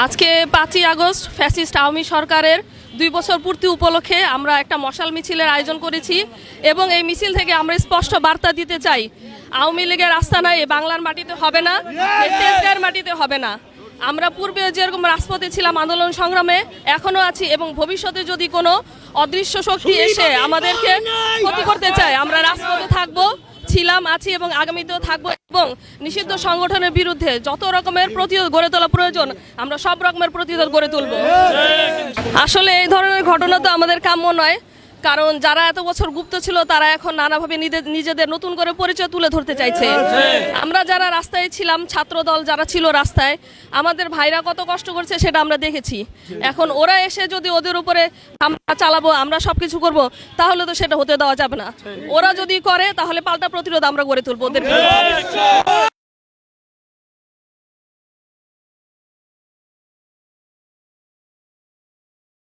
আজকে 5ই August fascist Awami সরকারের 2 বছর পূর্তি উপলক্ষে আমরা একটা মশাল মিছিলের আয়োজন করেছি এবং এই মিছিল থেকে আমরা স্পষ্ট বার্তা দিতে চাই, আওয়ামী লীগের আস্তানা এই বাংলার মাটিতে হবে না, এই তেজগাঁয়ের মাটিতে হবে না। আমরা পূর্বে যেরকম রাজপথে ছিলাম আন্দোলন সংগ্রামে, এখনো আছি এবং ভবিষ্যতে যদি কোনো অদৃশ্য শক্তি এসে আমাদেরকে ক্ষতি করতে চায়, আমরা রাজপথে থাকবো, ছিলাম, আছি এবং আগামীতেও থাকবো এবং নিষিদ্ধ সংগঠনের বিরুদ্ধে যত রকমের প্রতিরোধ গড়ে তোলা প্রয়োজন আমরা সব রকমের প্রতিরোধ গড়ে তুলব। আসলে এই ধরনের ঘটনা তো আমাদের কাম্য নয়, কারণ যারা এত বছর গুপ্ত ছিল তারা এখন নানাভাবে নিজেদের নতুন করে পরিচয় তুলে ধরতে চাইছে। আমরা যারা রাস্তায় ছিলাম, ছাত্রদল যারা ছিল রাস্তায়, আমাদের ভাইরা কত কষ্ট করছে সেটা আমরা দেখেছি। এখন ওরা এসে যদি ওদের উপরে আমরা চালাবো, আমরা সবকিছু করব, তাহলে তো সেটা হতে দেওয়া যাবে না। ওরা যদি করে তাহলে পাল্টা প্রতিরোধ আমরা গড়ে তুলবো ওদের।